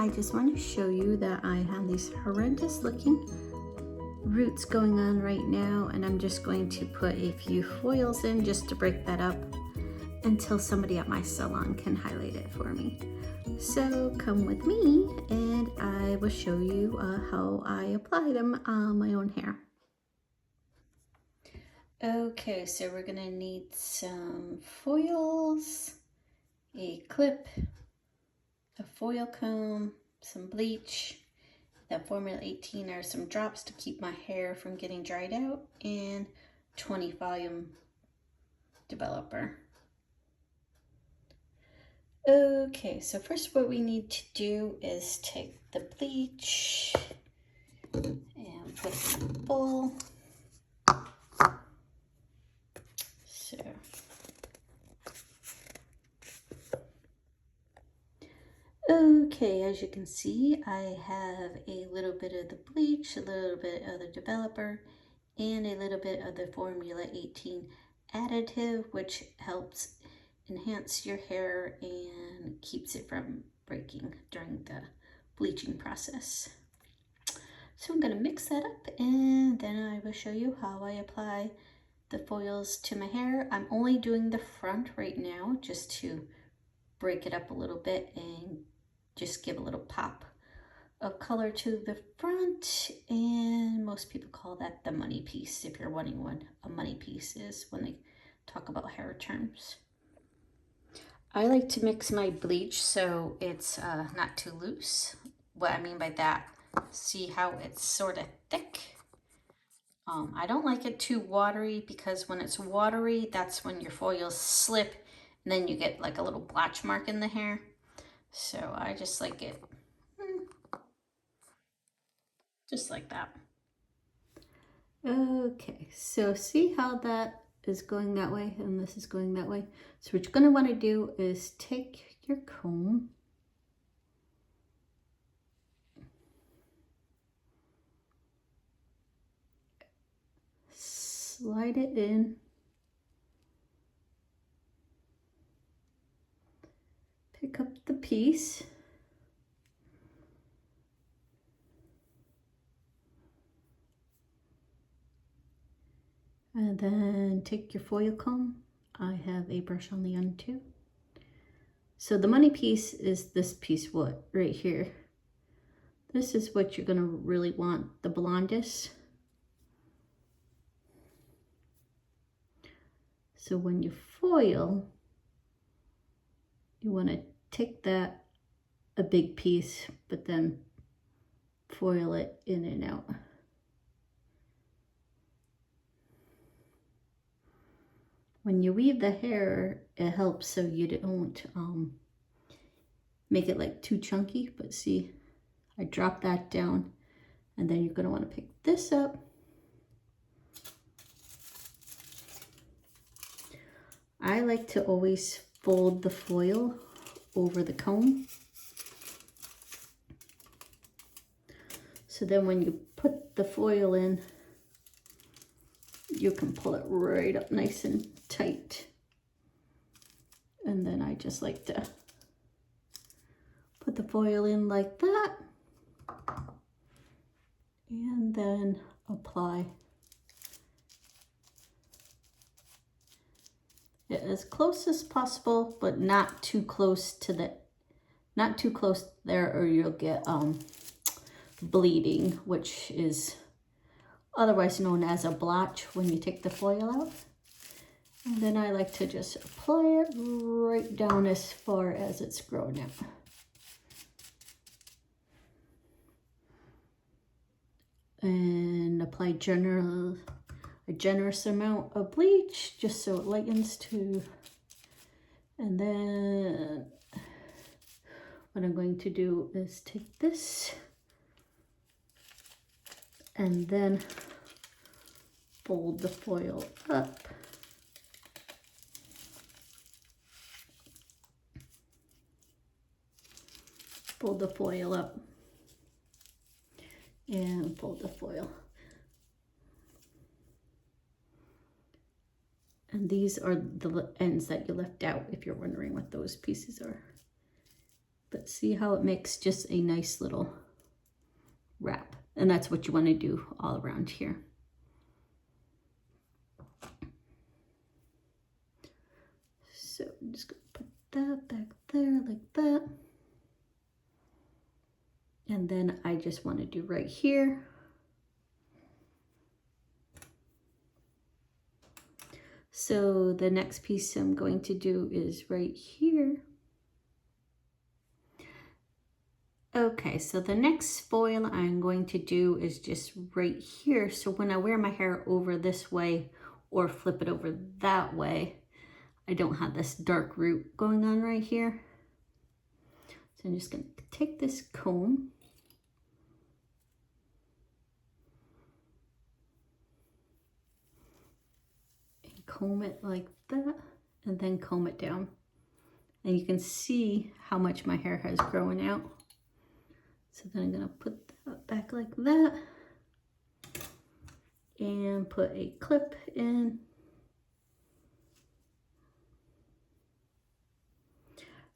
I just want to show you that I have these horrendous looking roots going on right now, and I'm just going to put a few foils in just to break that up until somebody at my salon can highlight it for me. So come with me and I will show you how I apply them on my own hair. Okay, so we're gonna need some foils, a clip, a foil comb, some bleach, that Formula 18 are some drops to keep my hair from getting dried out, and 20 volume developer. Okay, so first what we need to do is take the bleach and put it in the bowl. So okay, as you can see, I have a little bit of the bleach, a little bit of the developer, and a little bit of the Formula 18 additive, which helps enhance your hair and keeps it from breaking during the bleaching process. So I'm going to mix that up and then I will show you how I apply the foils to my hair. I'm only doing the front right now just to break it up a little bit and just give a little pop of color to the front, and most people call that the money piece. If you're wondering what a money piece is when they talk about hair terms. I like to mix my bleach so it's not too loose. What I mean by that, see how it's sort of thick? I don't like it too watery, because when it's watery, that's when your foils slip and then you get like a little blotch mark in the hair. So I just like it just like that. Okay, so see how that is going that way and this is going that way? So what you're going to want to do is take your comb slide it in, pick up the piece, and then take your foil comb. I have a brush on the end too. So the money piece is this piece right here. This is what you're going to really want, the blondest. So when you foil, you want to take that, a big piece, but then foil it in and out. When you weave the hair, it helps so you don't make it like too chunky, but see, I drop that down, and then you're going to want to pick this up. I like to always fold the foil over the comb. So then when you put the foil in, you can pull it right up nice and tight. And then I just like to put the foil in like that. And then apply it as close as possible, but not too close to not too close there, or you'll get bleeding, which is otherwise known as a blotch when you take the foil out. And then I like to just apply it right down as far as it's grown out. And apply a generous amount of bleach just so it lightens too. And then what I'm going to do is take this and then fold the foil up. Fold the foil up and fold the foil. And these are the ends that you left out, if you're wondering what those pieces are. But see how it makes just a nice little wrap. And that's what you want to do all around here. So I'm just going to put that back there like that. And then I just want to do right here. So the next piece I'm going to do is right here. Okay, so the next foil I'm going to do is just right here. So when I wear my hair over this way or flip it over that way, I don't have this dark root going on right here. So I'm just going to take this comb and comb it like that, and then comb it down. And you can see how much my hair has grown out. So then I'm going to put that back like that and put a clip in.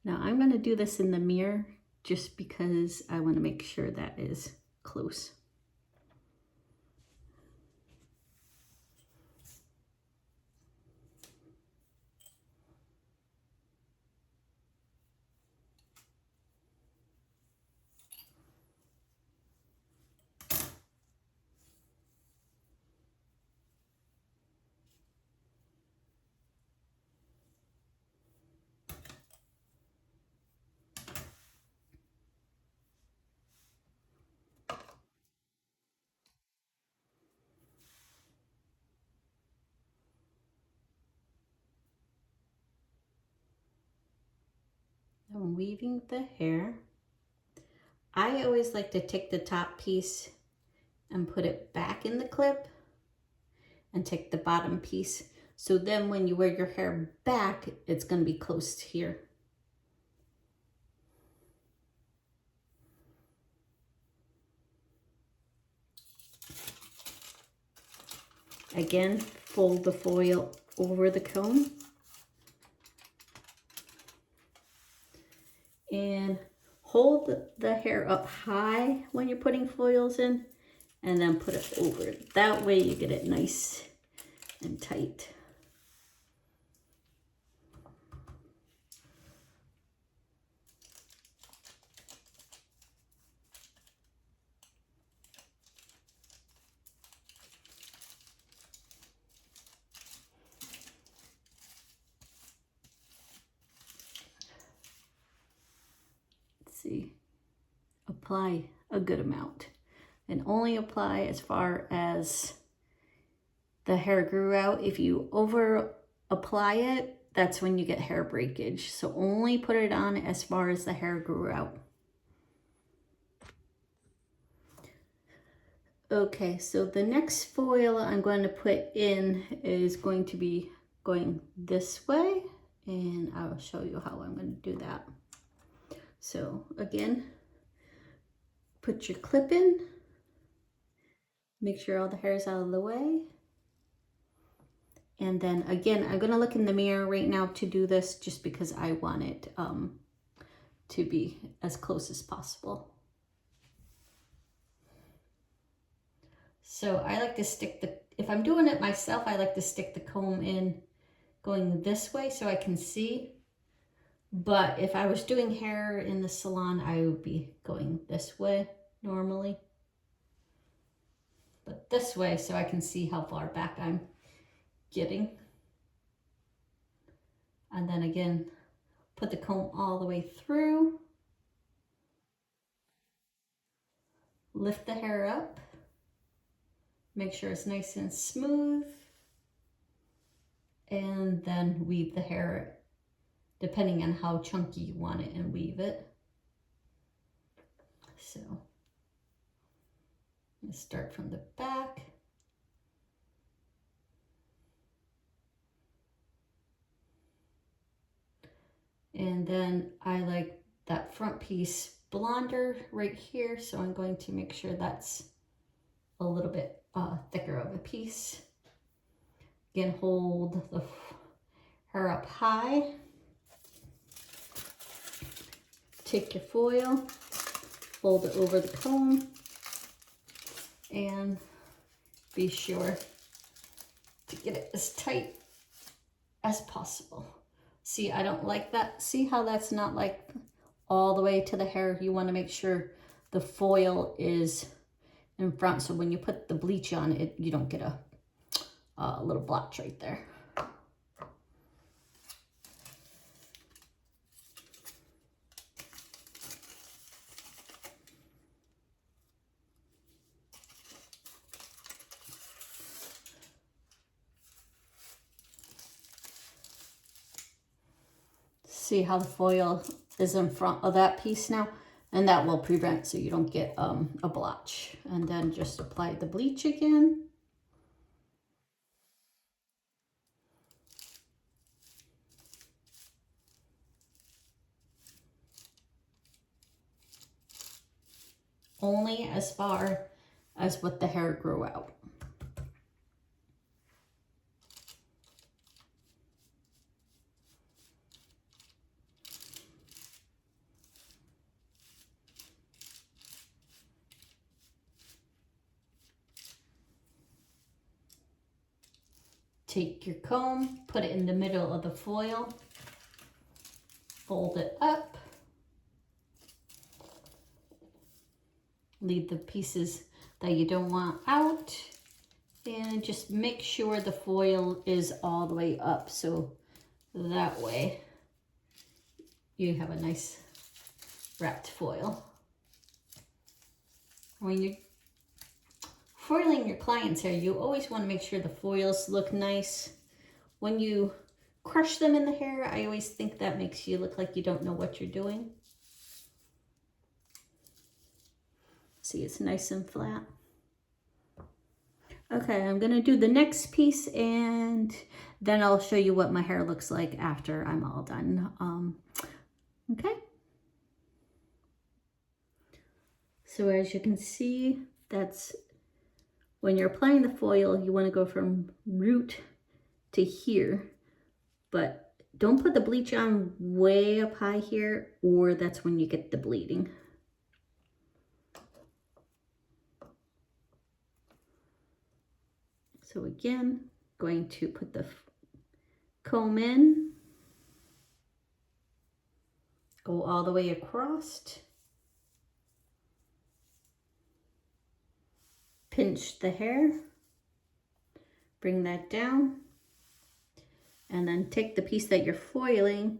Now I'm going to do this in the mirror just because I want to make sure that is close. I'm weaving the hair. I always like to take the top piece and put it back in the clip and take the bottom piece. So then when you wear your hair back, it's going to be close to here. Again, fold the foil over the comb. And hold the hair up high when you're putting foils in, and then put it over it. That way you get it nice and tight. See, apply a good amount and only apply as far as the hair grew out. If you over apply it, that's when you get hair breakage. So only put it on as far as the hair grew out. Okay, so the next foil I'm going to put in is going to be going this way, and I'll show you how I'm going to do that. So again, put your clip in, make sure all the hair is out of the way. And then again, I'm gonna look in the mirror right now to do this just because I want it to be as close as possible. So I like to stick if I'm doing it myself, I like to stick the comb in going this way so I can see. But if I was doing hair in the salon, I would be going this way normally. But this way so I can see how far back I'm getting. And then again, put the comb all the way through. Lift the hair up. Make sure it's nice and smooth. And then weave the hair depending on how chunky you want it, and weave it. So let's start from the back. And then I like that front piece blonder right here, so I'm going to make sure that's a little bit thicker of a piece. Again, hold the hair up high. take your foil, fold it over the comb, and be sure to get it as tight as possible. See, I don't like that. See how that's not like all the way to the hair? You want to make sure the foil is in front, so when you put the bleach on it, you don't get a little blotch right there. See how the foil is in front of that piece now? And that will prevent so you don't get a blotch. And then just apply the bleach again. Only as far as what the hair grew out. Take your comb, put it in the middle of the foil, fold it up, leave the pieces that you don't want out, and just make sure the foil is all the way up, so that way you have a nice wrapped foil. When you're foiling your client's hair, you always want to make sure the foils look nice. When you crush them in the hair, I always think that makes you look like you don't know what you're doing. See, it's nice and flat. Okay, I'm gonna do the next piece and then I'll show you what my hair looks like after I'm all done. Okay. So as you can see, that's when you're applying the foil, you want to go from root to here, but don't put the bleach on way up high here, or that's when you get the bleeding. So again, going to put the comb in, go all the way across, pinch the hair, bring that down, and then take the piece that you're foiling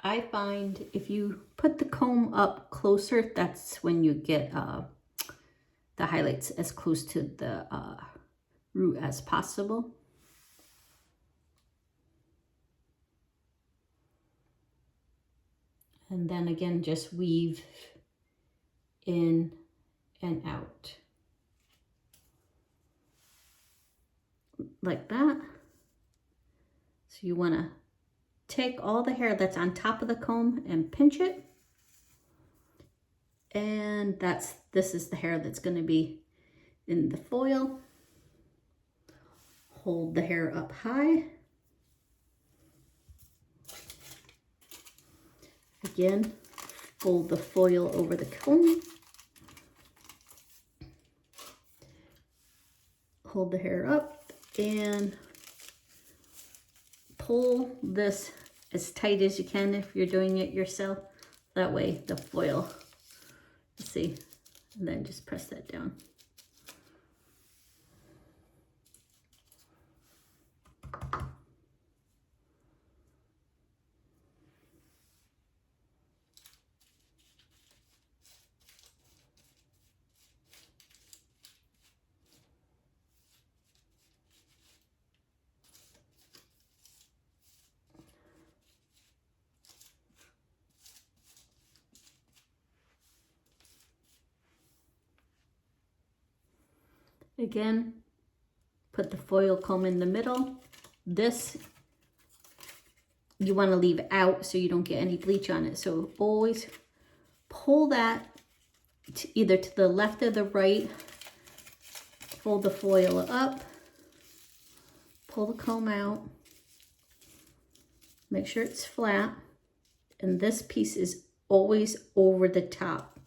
I find if you put the comb up closer, that's when you get the highlights as close to the root as possible. And then again, just weave in and out. Like that. So you want to take all the hair that's on top of the comb and pinch it. And this is the hair that's going to be in the foil. Hold the hair up high. Again, fold the foil over the comb. Hold the hair up and pull this as tight as you can if you're doing it yourself. That way the foil, see, and then just press that down. Again, put the foil comb in the middle. This you want to leave out so you don't get any bleach on it. So always pull that either to the left or the right. Fold the foil up, pull the comb out, make sure it's flat, and this piece is always over the top.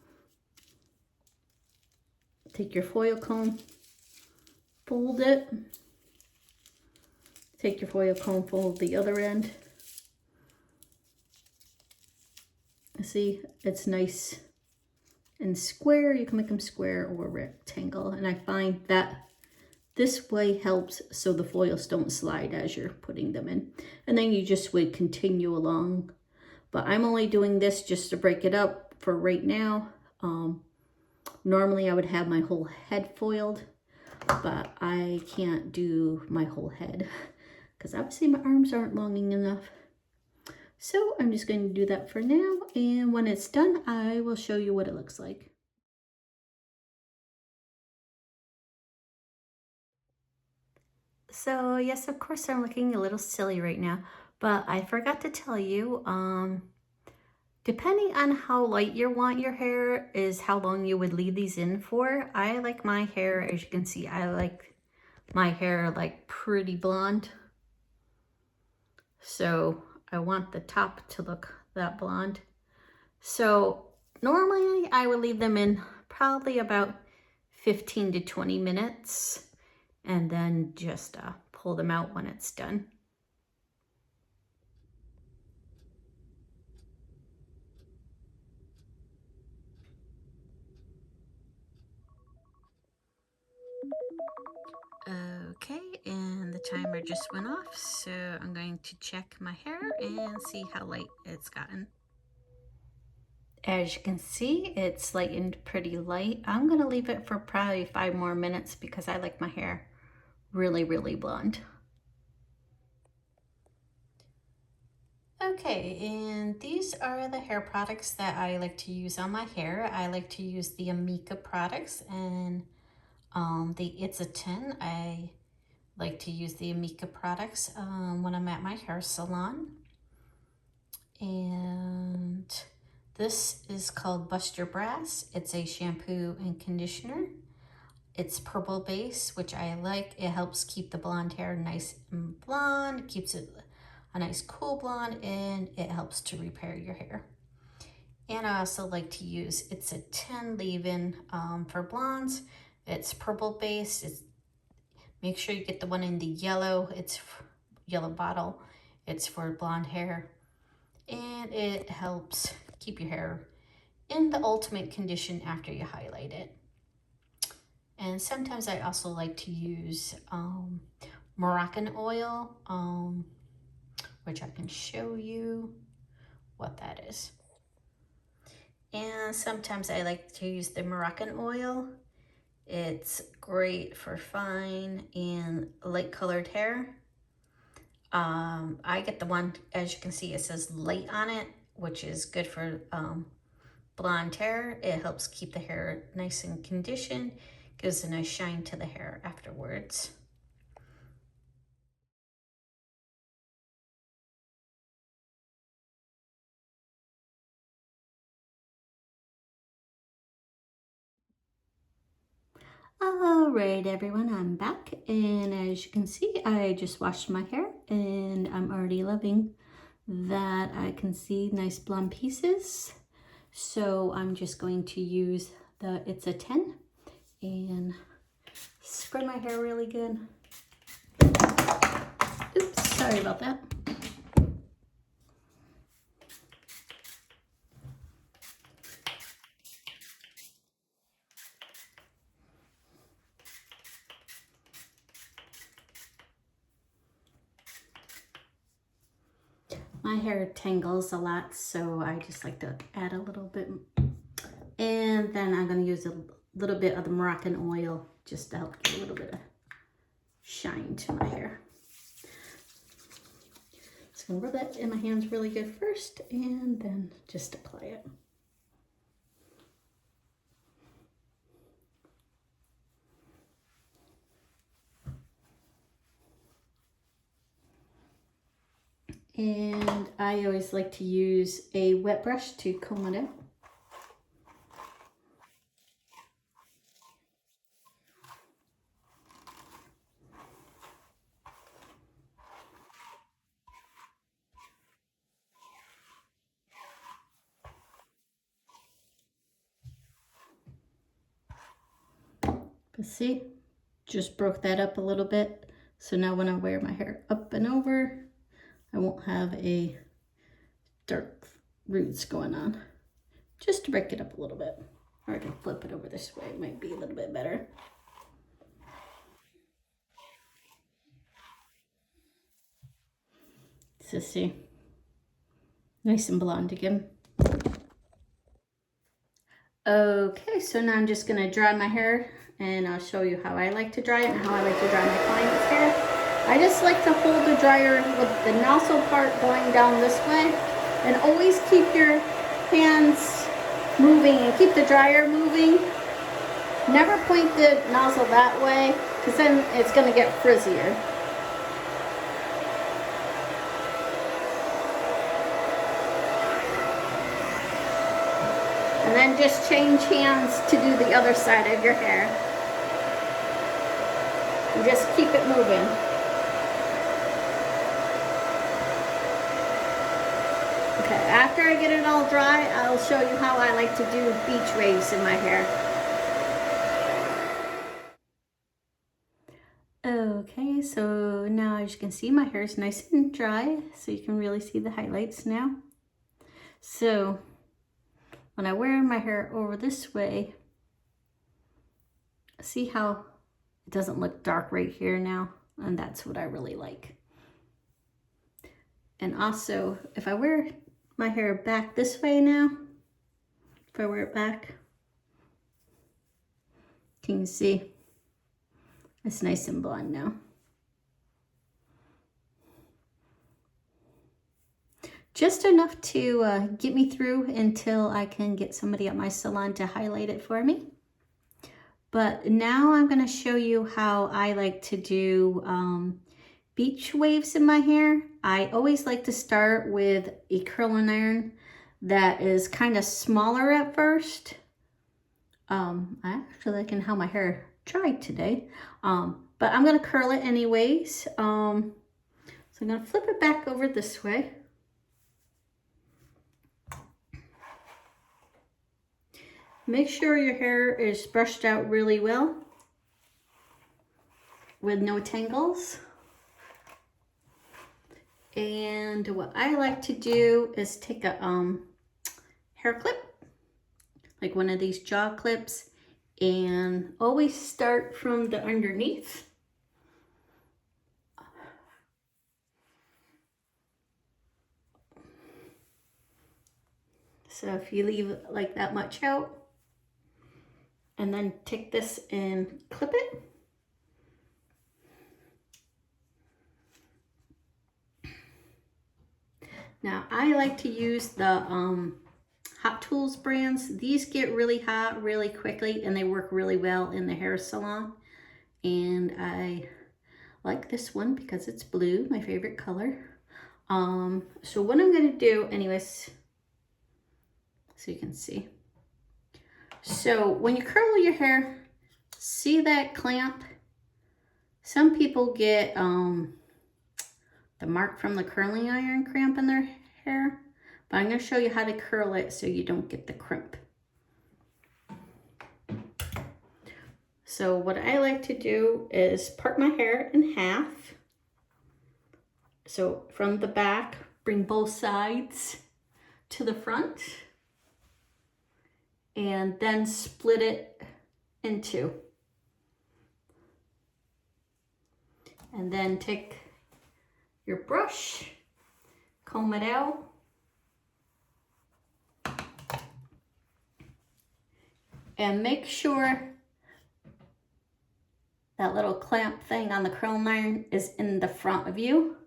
Take your foil comb, fold it, take your foil comb, fold the other end. See, it's nice and square. You can make them square or rectangle, and I find that this way helps so the foils don't slide as you're putting them in. And then you just would continue along. But I'm only doing this just to break it up for right now. Normally I would have my whole head foiled, but I can't do my whole head because obviously my arms aren't long enough. So I'm just going to do that for now, and when it's done, I will show you what it looks like. So yes, of course I'm looking a little silly right now, but I forgot to tell you, depending on how light you want your hair is how long you would leave these in for. I like my hair, as you can see, I like my hair like pretty blonde. So I want the top to look that blonde. So normally I would leave them in probably about 15 to 20 minutes and then just pull them out when it's done. Okay, and the timer just went off, so I'm going to check my hair and see how light it's gotten. As you can see, it's lightened pretty light. I'm gonna leave it for probably 5 more minutes because I like my hair really, really blonde. Okay, and these are the hair products that I like to use on my hair. I like to use the Amika products and the It's a 10. I like to use the Amika products when I'm at my hair salon. And this is called Buster Brass. It's a shampoo and conditioner. It's purple base, which I like. It helps keep the blonde hair nice and blonde, keeps it a nice cool blonde, and it helps to repair your hair. And I also like to use It's a 10 leave-in for blondes. It's purple base. Make sure you get the one in the yellow. It's yellow bottle. It's for blonde hair. And it helps keep your hair in the ultimate condition after you highlight it. And sometimes I also like to use Moroccan oil, which I can show you what that is. And sometimes I like to use the Moroccan oil. It's great for fine and light colored hair. I get the one, as you can see, it says light on it, which is good for blonde hair. It helps keep the hair nice and conditioned, gives a nice shine to the hair afterwards. All right, everyone, I'm back, and as you can see, I just washed my hair, and I'm already loving that. I can see nice blonde pieces, so I'm just going to use the It's a 10 and spray my hair really good. Oops, sorry about that. My hair tangles a lot, so I just like to add a little bit. And then I'm going to use a little bit of the Moroccan oil just to help give a little bit of shine to my hair. Just going to rub that in my hands really good first, and then just apply it. And I always like to use a wet brush to comb it out. But see, just broke that up a little bit. So now when I wear my hair up and over, I won't have a dark roots going on. Just to break it up a little bit. Or I can flip it over this way, it might be a little bit better. So see, nice and blonde again. Okay, so now I'm just gonna dry my hair and I'll show you how I like to dry it and how I like to dry my client's hair. I just like to hold the dryer with the nozzle part going down this way, and always keep your hands moving and keep the dryer moving. Never point the nozzle that way, because then it's gonna get frizzier. And then just change hands to do the other side of your hair. And just keep it moving. Okay, after I get it all dry, I'll show you how I like to do beach waves in my hair. Okay, so now as you can see, my hair is nice and dry, so you can really see the highlights now. So when I wear my hair over this way, see how it doesn't look dark right here now? And that's what I really like. And also, if I wear my hair back this way now, if I wear it back, can you see? It's nice and blonde now. Just enough to get me through until I can get somebody at my salon to highlight it for me. But now I'm going to show you how I like to do beach waves in my hair. I always like to start with a curling iron that is kind of smaller at first. I actually like how my hair dried today. But I'm going to curl it anyways. So I'm going to flip it back over this way. Make sure your hair is brushed out really well with no tangles. And what I like to do is take a hair clip, like one of these jaw clips, and always start from the underneath. So if you leave like that much out, and then take this and clip it. Now I like to use the Hot Tools brands. These get really hot really quickly and they work really well in the hair salon. And I like this one because it's blue, my favorite color. So what I'm gonna do anyways, so you can see. So when you curl your hair, see that clamp? Some people get the mark from the curling iron cramp in their hair, but I'm going to show you how to curl it so you don't get the crimp. So what I like to do is part my hair in half. So from the back, bring both sides to the front, and then split it in two. And then take your brush, comb it out, and make sure that little clamp thing on the curling iron is in the front of you.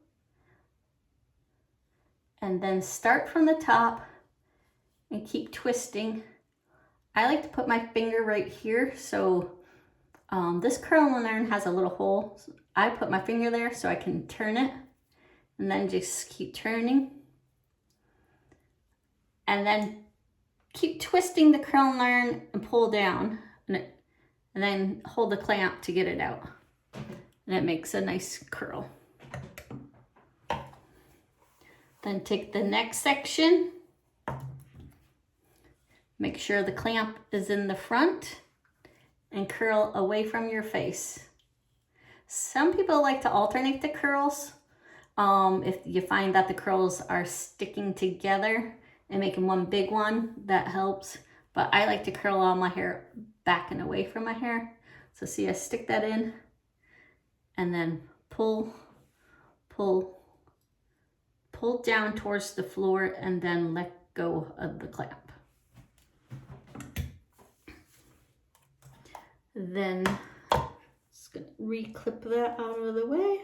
And then start from the top and keep twisting. I like to put my finger right here, so this curling iron has a little hole. So I put my finger there so I can turn it, and then just keep turning. And then keep twisting the curling iron and pull down, and then hold the clamp to get it out. And it makes a nice curl. Then take the next section. Make sure the clamp is in the front and curl away from your face. Some people like to alternate the curls. If you find that the curls are sticking together and making one big one, that helps. But I like to curl all my hair back and away from my hair. So see, I stick that in and then pull, pull, pull down towards the floor and then let go of the clamp. Then just gonna re-clip that out of the way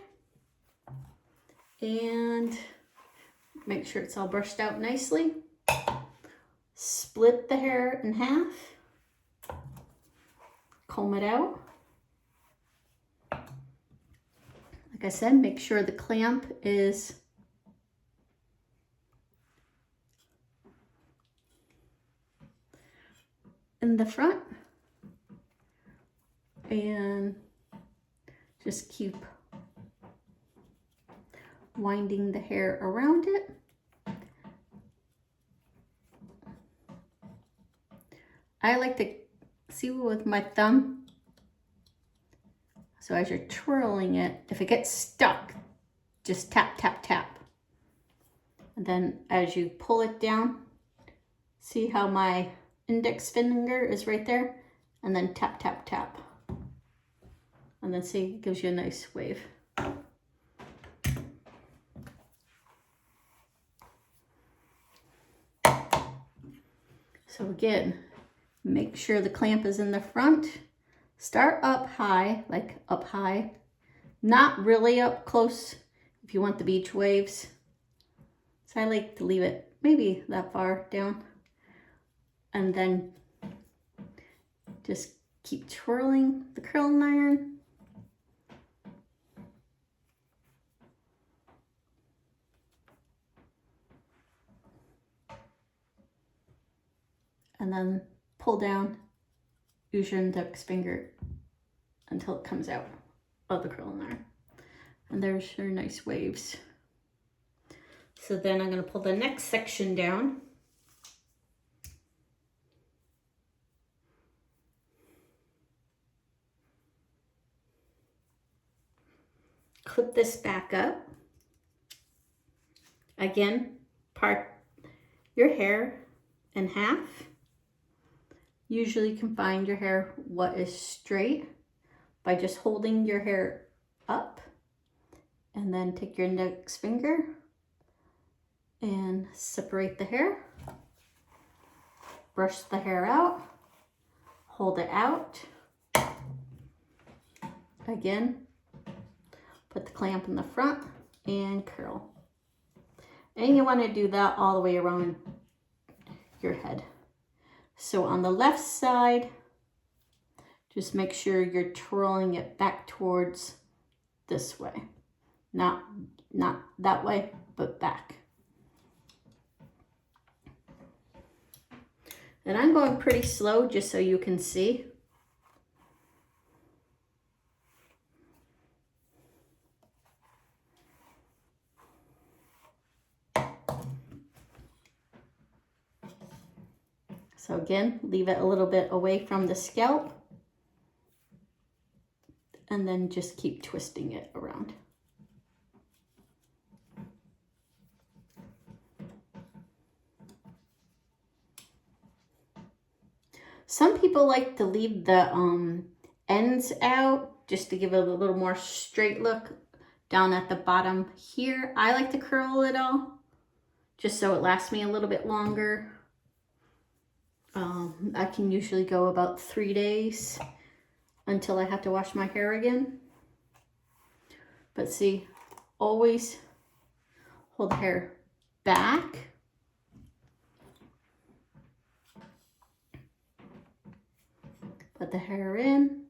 and make sure it's all brushed out nicely. Split the hair in half, comb it out. Like I said, make sure the clamp is in the front and just keep winding the hair around it. I like to see with my thumb. So as you're twirling it, if it gets stuck, just tap, tap, tap. And then as you pull it down, see how my index finger is right there? And then tap, tap, tap. And then see, it gives you a nice wave. So again, make sure the clamp is in the front. Start up high, like up high. Not really up close if you want the beach waves. So I like to leave it maybe that far down. And then just keep twirling the curling iron. And then pull down, use your index finger until it comes out of the curling iron. And there's your nice waves. So then I'm gonna pull the next section down. Clip this back up. Again, part your hair in half. Usually you can find your hair what is straight by just holding your hair up and then take your index finger and separate the hair. Brush the hair out, hold it out. Again, put the clamp in the front and curl. And you want to do that all the way around your head. So on the left side, just make sure you're twirling it back towards this way. Not that way, but back. And I'm going pretty slow just so you can see. So again, leave it a little bit away from the scalp and then just keep twisting it around. Some people like to leave the ends out just to give it a little more straight look down at the bottom here. I like to curl it all just so it lasts me a little bit longer. I can usually go about 3 days until I have to wash my hair again. But see, always hold the hair back. Put the hair in.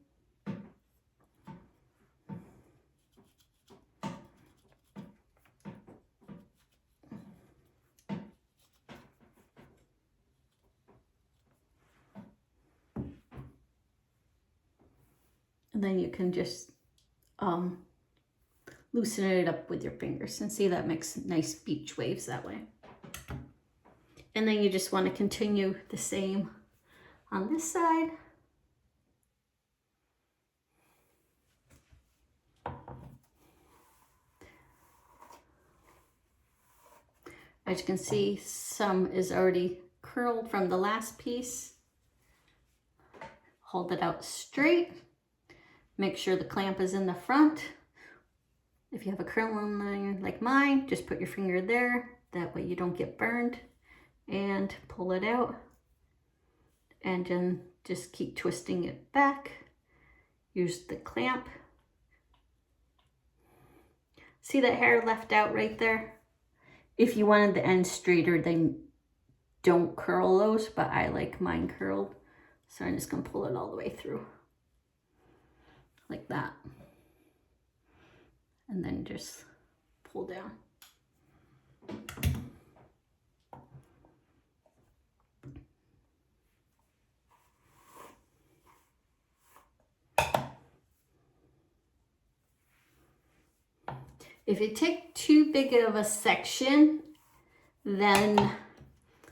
And then you can just loosen it up with your fingers and see that makes nice beach waves that way. And then you just want to continue the same on this side. As you can see, some is already curled from the last piece. Hold it out straight. Make sure the clamp is in the front. If you have a curling iron like mine, just put your finger there. That way you don't get burned. And pull it out. And then just keep twisting it back. Use the clamp. See that hair left out right there? If you wanted the ends straighter, then don't curl those, but I like mine curled. So I'm just gonna pull it all the way through. Like that. And then just pull down. If you take too big of a section, then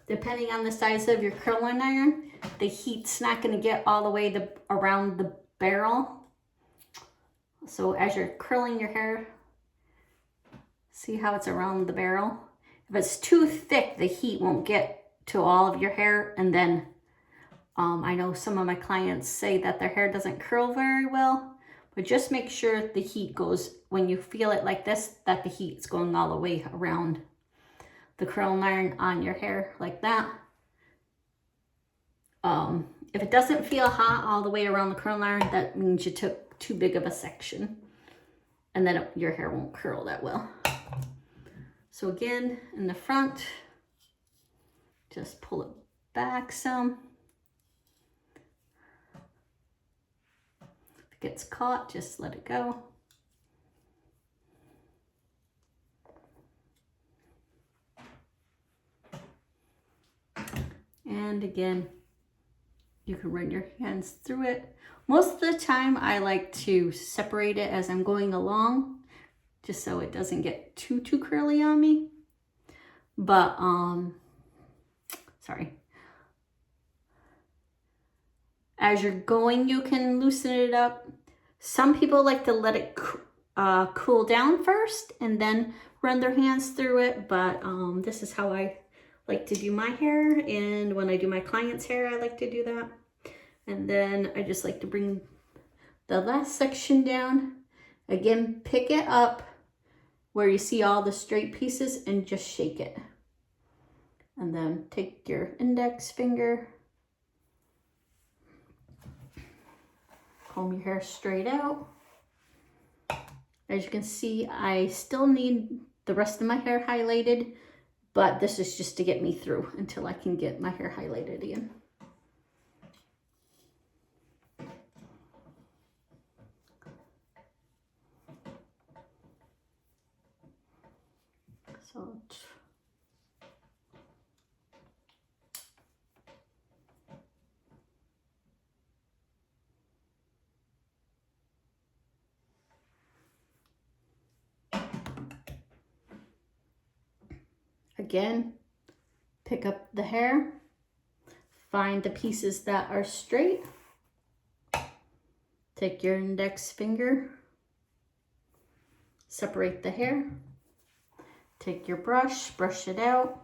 depending on the size of your curling iron, the heat's not going to get all the way around the barrel. So as you're curling your hair, see how it's around the barrel? If it's too thick, the heat won't get to all of your hair. And then I know some of my clients say that their hair doesn't curl very well. But just make sure the heat goes, when you feel it like this, that the heat's going all the way around the curling iron on your hair like that. If it doesn't feel hot all the way around the curling iron, that means you took too big of a section. And then your hair won't curl that well. So again, in the front, just pull it back some. Gets caught, just let it go. And again, you can run your hands through it. Most of the time I like to separate it as I'm going along, just so it doesn't get too curly on me. But sorry. As you're going, you can loosen it up. Some people like to let it cool down first and then run their hands through it. But this is how I like to do my hair. And when I do my client's hair, I like to do that. And then I just like to bring the last section down. Again, pick it up where you see all the straight pieces and just shake it. And then take your index finger, comb your hair straight out. As you can see, I still need the rest of my hair highlighted, but this is just to get me through until I can get my hair highlighted again. So again, pick up the hair, find the pieces that are straight, take your index finger, separate the hair, take your brush, brush it out.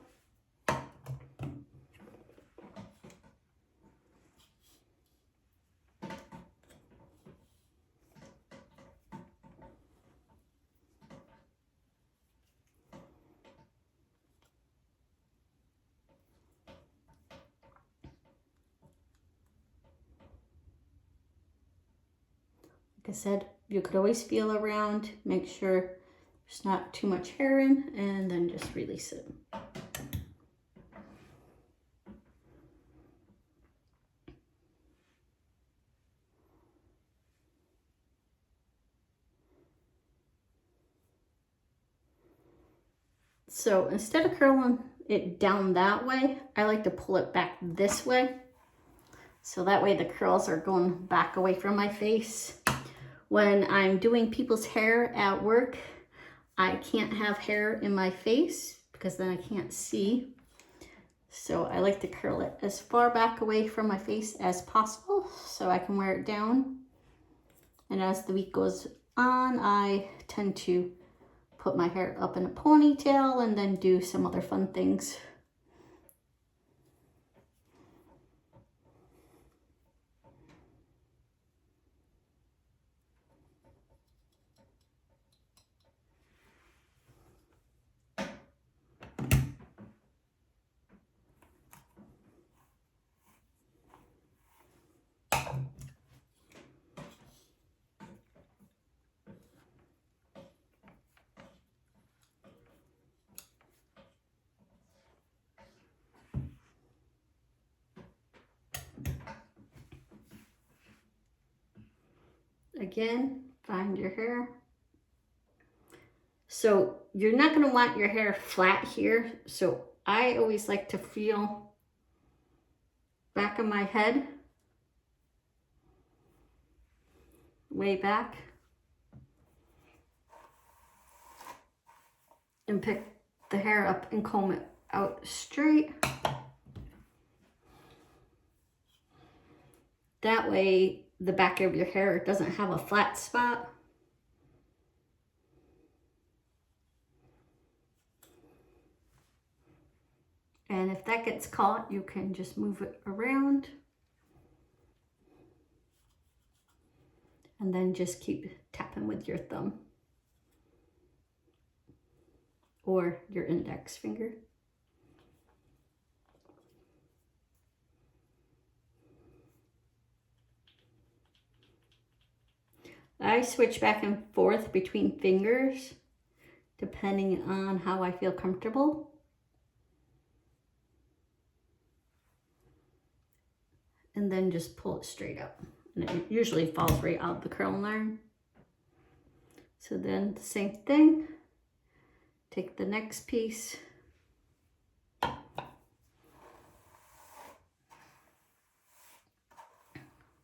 Like I said, you could always feel around, make sure there's not too much hair in, and then just release it. So instead of curling it down that way, I like to pull it back this way. So that way the curls are going back away from my face. When I'm doing people's hair at work, I can't have hair in my face because then I can't see. So I like to curl it as far back away from my face as possible so I can wear it down. And as the week goes on, I tend to put my hair up in a ponytail and then do some other fun things. Again, find your hair. So you're not going to want your hair flat here. So I always like to feel back of my head, way back, and pick the hair up and comb it out straight. That way the back of your hair doesn't have a flat spot. And if that gets caught, you can just move it around. And then just keep tapping with your thumb or your index finger. I switch back and forth between fingers depending on how I feel comfortable. And then just pull it straight up. And it usually falls right out of the curling iron. So then the same thing. Take the next piece.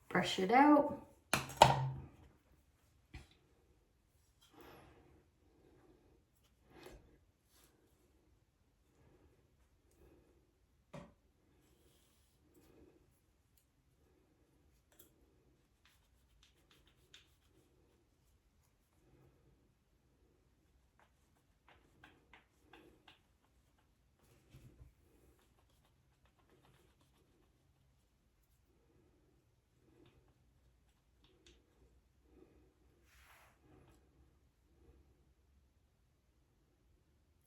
Brush it out.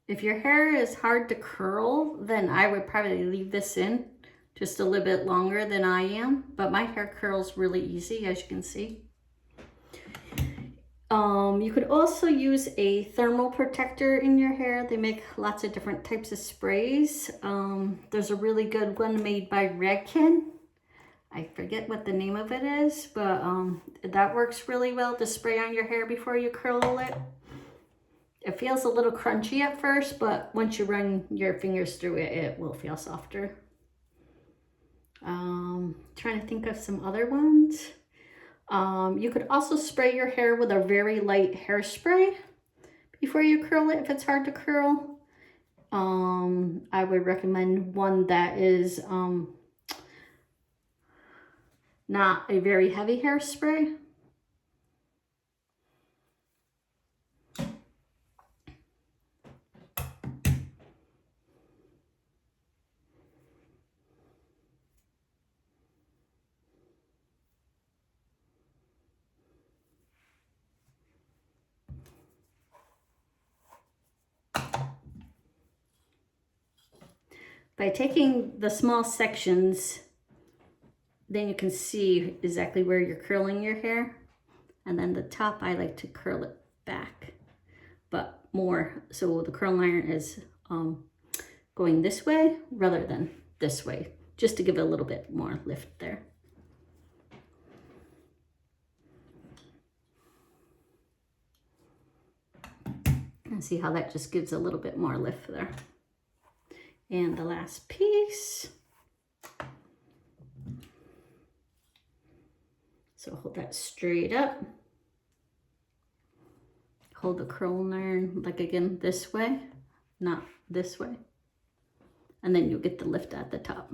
If your hair is hard to curl, then I would probably leave this in just a little bit longer than I am, but my hair curls really easy, as you can see. You could also use a thermal protector in your hair. They make lots of different types of sprays. There's a really good one made by Redken. I forget what the name of it is, but that works really well to spray on your hair before you curl it. It feels a little crunchy at first, but once you run your fingers through it, it will feel softer. Trying to think of some other ones. You could also spray your hair with a very light hairspray before you curl it if it's hard to curl. I would recommend one that is not a very heavy hairspray. By taking the small sections, then you can see exactly where you're curling your hair. And then the top, I like to curl it back, but more. So the curling iron is going this way rather than this way, just to give it a little bit more lift there. And see how that just gives a little bit more lift there. And the last piece. So hold that straight up. Hold the curling iron, like again, this way, not this way. And then you'll get the lift at the top.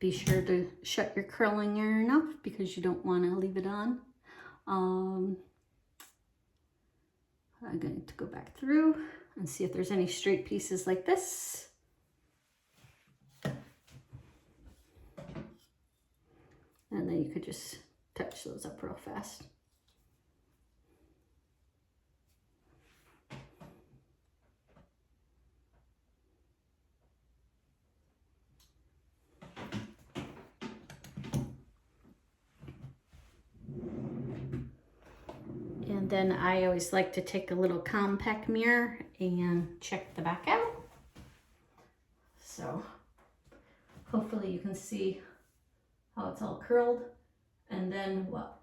be sure to shut your curling iron off because you don't want to leave it on. I'm going to go back through and see if there's any straight pieces like this. And then you could just touch those up real fast. And then I always like to take a little compact mirror and check the back out. So hopefully you can see how it's all curled. And then what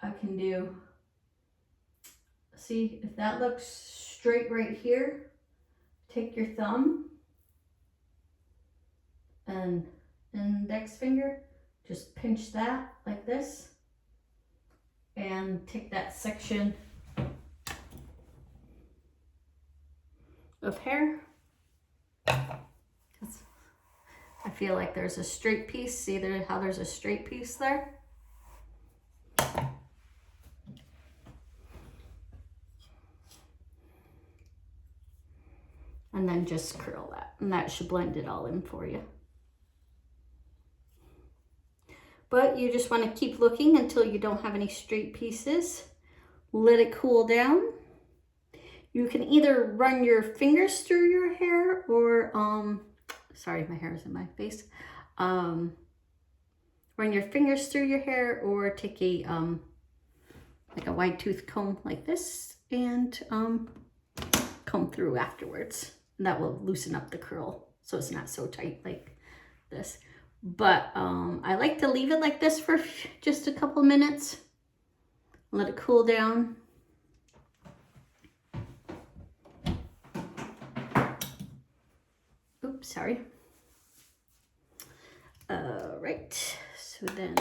I can do, see if that looks straight right here, take your thumb and index finger, just pinch that like this, and take that section of hair. I feel like there's a straight piece. See there how there's a straight piece there? And then just curl that, and that should blend it all in for you. But you just want to keep looking until you don't have any straight pieces. Let it cool down. You can either run your fingers through your hair or, sorry, my hair is in my face. Run your fingers through your hair or take a, like a wide tooth comb like this and comb through afterwards. And that will loosen up the curl so it's not so tight like this. But I like to leave it like this for just a couple minutes. Let it cool down. Oops, sorry. Right, so then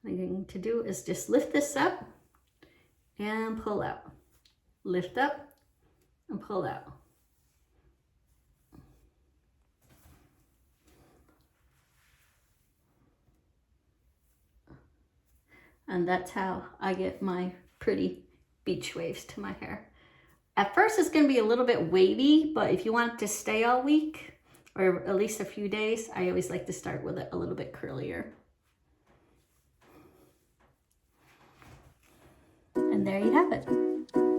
what I'm going to do is just lift this up and pull out. Lift up and pull out. And that's how I get my pretty beach waves to my hair. At first it's going to be a little bit wavy, but if you want it to stay all week or at least a few days, I always like to start with it a little bit curlier. And there you have it.